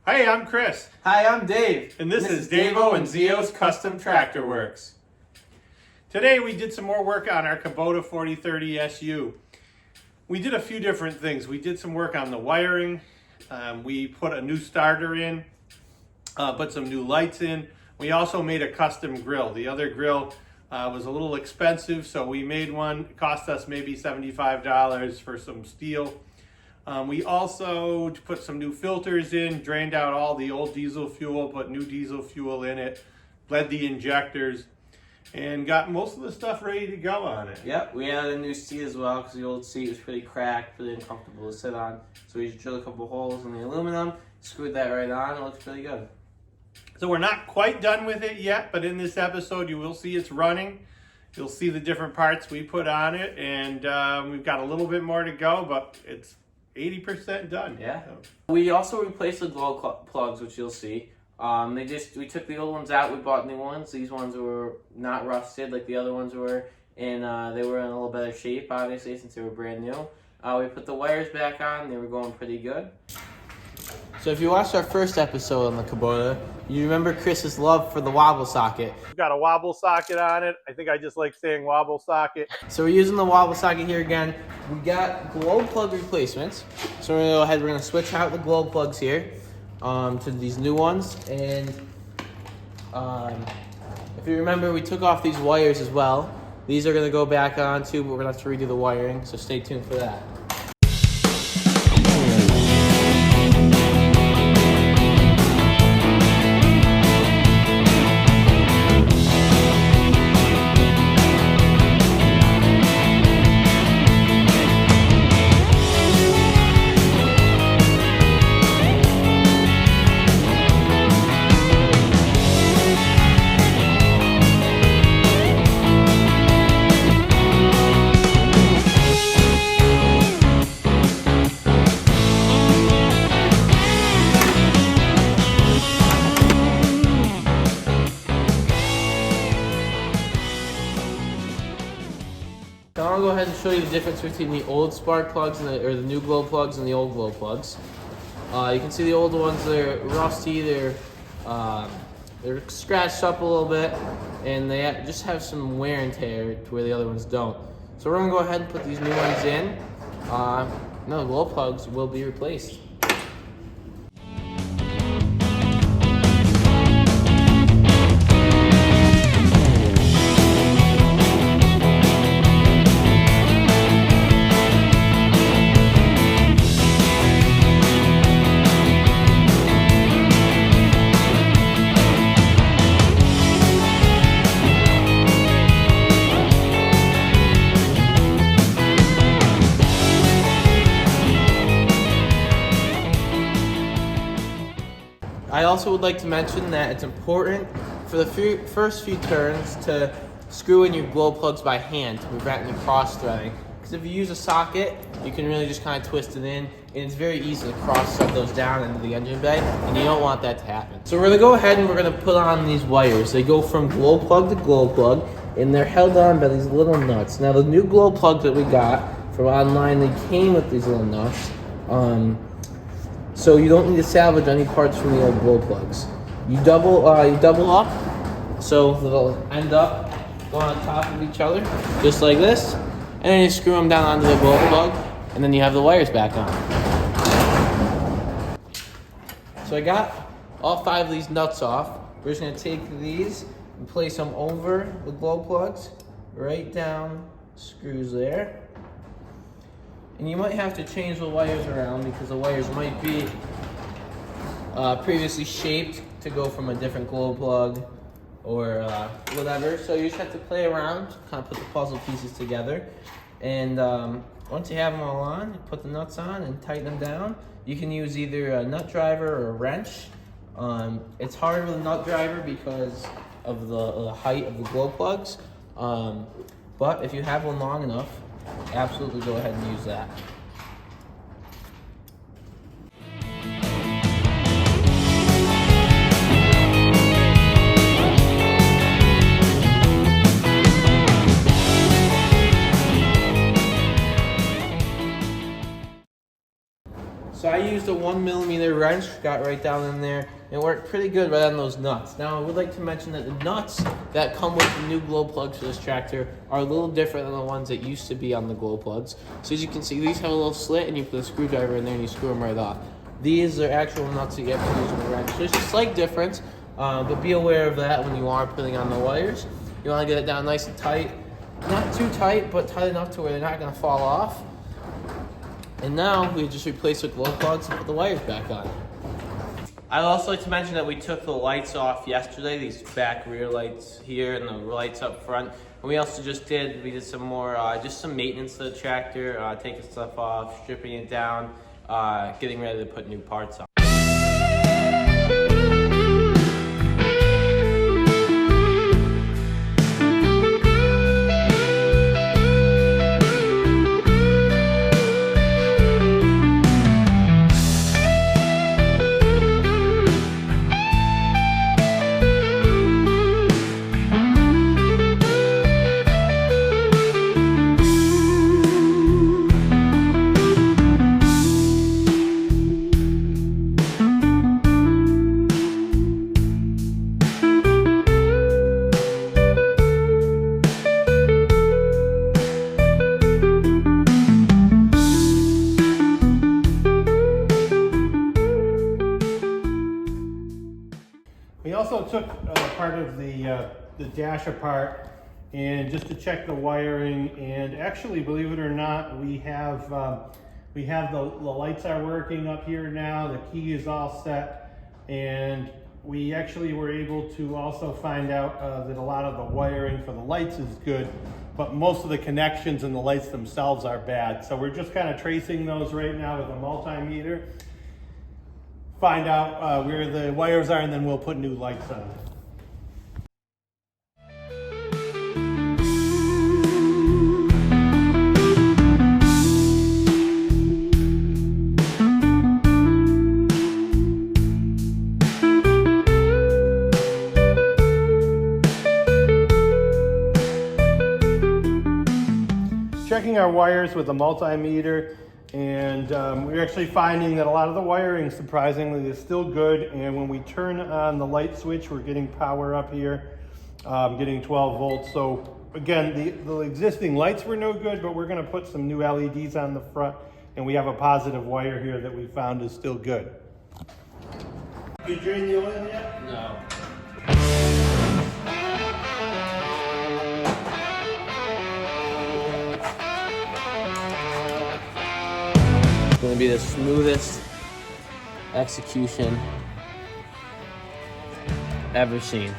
Hi, I'm Chris. Hi, I'm Dave. And this is Davo and Zio's Custom Tractor Works. Today we did some more work on our Kubota M4030SU. We did a few different things. We did some work on the wiring. We put a new starter in, put some new lights in. We also made a custom grill. The other grill was a little expensive, so we made one. It cost us maybe $75 for some steel. We also put some new filters in, drained out all the old diesel fuel, put new diesel fuel in it, bled the injectors, and got most of the stuff ready to go on it. Yep, we added a new seat as well because the old seat was pretty cracked, pretty uncomfortable to sit on. So we just drilled a couple holes in the aluminum, screwed that right on, it looks pretty good. So we're not quite done with it yet, but in this episode you will see it's running. You'll see the different parts we put on it, and we've got a little bit more to go, but it's 80% done. Yeah. We also replaced the glow plugs, which you'll see. We took the old ones out, we bought new ones. These ones were not rusted like the other ones were, and they were in a little better shape, obviously, since they were brand new. We put the wires back on, they were going pretty good. So if you watched our first episode on the Kubota, you remember Chris's love for the wobble socket. We've got a wobble socket on it. I think I just like saying wobble socket. So we're using the wobble socket here again. We got glow plug replacements. So we're gonna go ahead, we're gonna switch out the glow plugs here to these new ones. And if you remember, we took off these wires as well. These are gonna go back on too, but we're gonna have to redo the wiring, so stay tuned for that. So I'll go ahead and show you the difference between the old spark plugs and the new glow plugs and the old glow plugs. You can see the old ones, they're rusty, they're scratched up a little bit, and they just have some wear and tear to where the other ones don't. So we're going to go ahead and put these new ones in. No, glow plugs will be replaced. I also would like to mention that it's important for the first few turns to screw in your glow plugs by hand to prevent any cross-threading. Because if you use a socket, you can really just kind of twist it in, and it's very easy to cross-thread those down into the engine bay, and you don't want that to happen. So we're going to go ahead and we're going to put on these wires. They go from glow plug to glow plug, and they're held on by these little nuts. Now the new glow plugs that we got from online, they came with these little nuts. So you don't need to salvage any parts from the old glow plugs. You double up, so they'll end up going on top of each other, just like this. And then you screw them down onto the glow plug, and then you have the wires back on. So I got all 5 of these nuts off. We're just gonna take these and place them over the glow plugs, right down, screws there. And you might have to change the wires around because the wires might be previously shaped to go from a different glow plug or whatever. So you just have to play around, kind of put the puzzle pieces together. And once you have them all on, you put the nuts on and tighten them down. You can use either a nut driver or a wrench. It's hard with a nut driver because of the height of the glow plugs. But if you have one long enough, absolutely go ahead and use that. So I used a 1mm wrench, got right down in there. It worked pretty good right on those nuts. Now, I would like to mention that the nuts that come with the new glow plugs for this tractor are a little different than the ones that used to be on the glow plugs. So as you can see, these have a little slit, and you put a screwdriver in there and you screw them right off. These are actual nuts that you have to use with a wrench. There's a slight difference, but be aware of that when you are putting on the wires. You want to get it down nice and tight. Not too tight, but tight enough to where they're not going to fall off. And now we just replace the glow plugs and put the wires back on. I'd also like to mention that we took the lights off yesterday, these back rear lights here and the lights up front. And we also we did some more, just some maintenance to the tractor, taking stuff off, stripping it down, getting ready to put new parts on. We also took part of the dash apart, and just to check the wiring, and actually, believe it or not, we have the lights are working up here now, the key is all set, and we actually were able to also find out that a lot of the wiring for the lights is good, but most of the connections and the lights themselves are bad. So we're just kind of tracing those right now with a multimeter. Find out where the wires are, and then we'll put new lights on. Checking our wires with a multimeter, and we're actually finding that a lot of the wiring, surprisingly, is still good. And when we turn on the light switch, we're getting power up here, getting 12 volts. So again, the existing lights were no good, but we're going to put some new LEDs on the front, and we have a positive wire here that we found is still good. You drain the oil in yet? No. Going to be the smoothest execution ever seen.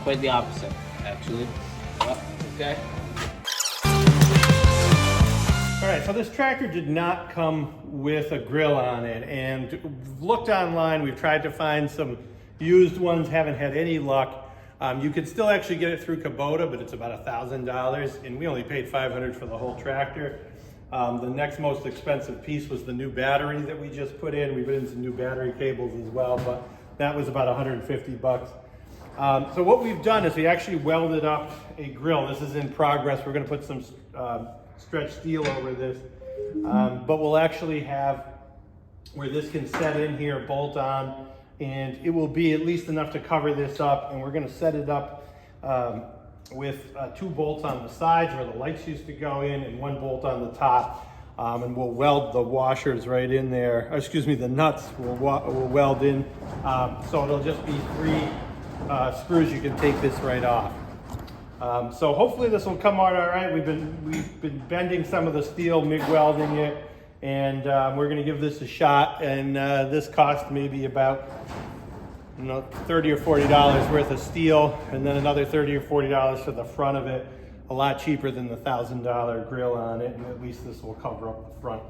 Quite the opposite, actually. Yep, okay. All right, so this tractor did not come with a grill on it, and looked online. We've tried to find some used ones, haven't had any luck. You could still actually get it through Kubota, but it's about $1,000, and we only paid $500 for the whole tractor. The next most expensive piece was the new battery that we just put in. We put in some new battery cables as well, but that was about 150 bucks. So what we've done is we actually welded up a grill. This is in progress. We're going to put some stretched steel over this, but we'll actually have where this can set in here, bolt on, and it will be at least enough to cover this up. And we're going to set it up with 2 bolts on the sides where the lights used to go in, and 1 bolt on the top. And we'll weld the washers right in there. Or excuse me, the nuts we'll weld in. So it'll just be 3 screws. You can take this right off. So hopefully this will come out all right. We've been bending some of the steel, MIG welding it, and we're going to give this a shot. And this cost maybe about $30 or $40 worth of steel, and then another $30 or $40 for the front of it. A lot cheaper than the $1,000 grill on it, and at least this will cover up the front.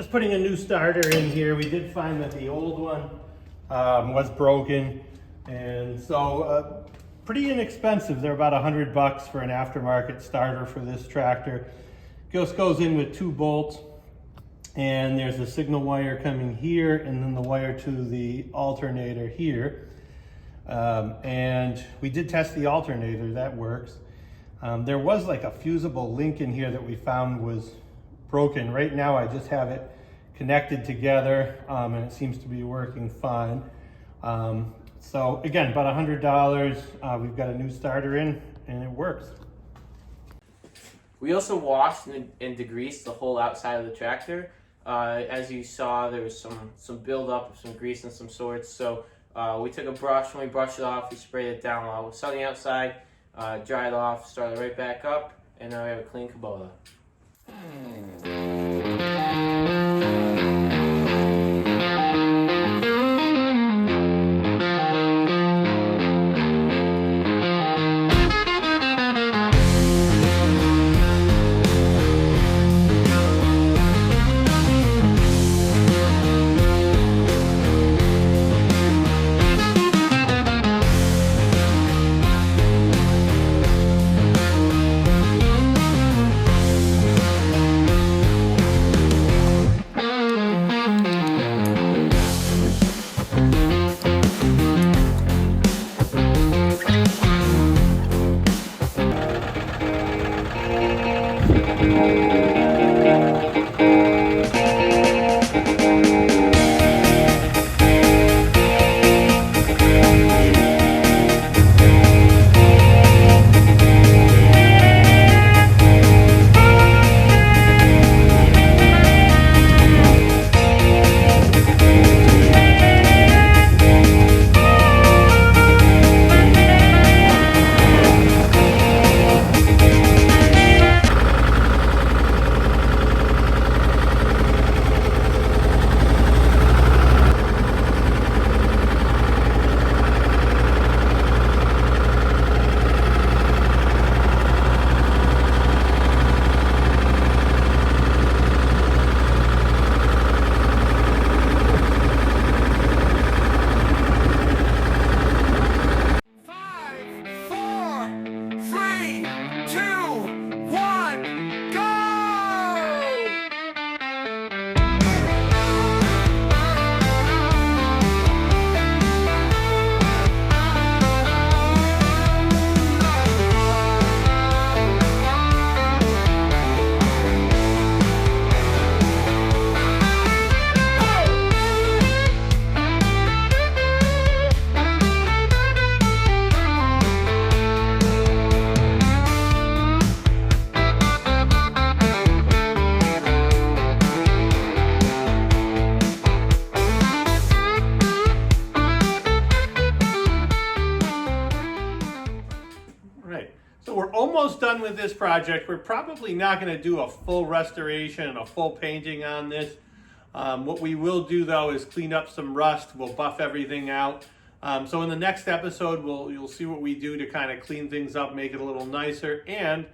just putting a new starter in here. We did find that the old one was broken, and so pretty inexpensive. They're about $100 for an aftermarket starter for this tractor. Just goes in with 2 bolts, and there's a signal wire coming here, and then the wire to the alternator here. And we did test the alternator, that works. There was like a fusible link in here that we found was broken. Right now I just have it connected together, and it seems to be working fine. So again, about $100. We've got a new starter in, and it works. We also washed and degreased the whole outside of the tractor. As you saw, there was some buildup of some grease and some sorts. So we took a brush, and we brushed it off. We sprayed it down while it was sunny outside, dried off, started right back up, and now we have a clean Kubota. So we're almost done with this project. We're probably not going to do a full restoration and a full painting on this. What we will do though is clean up some rust. We'll buff everything out. So in the next episode, you'll see what we do to kind of clean things up, make it a little nicer. And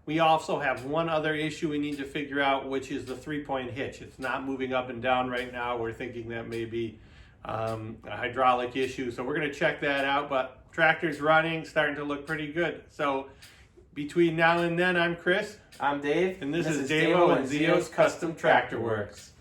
we also have one other issue we need to figure out, which is the 3-point hitch. It's not moving up and down right now. We're thinking that may be a hydraulic issue. So we're going to check that out, but tractor's running, starting to look pretty good. So between now and then, I'm Chris. I'm Dave. And this is Davo and Zio's Custom Tractor Works.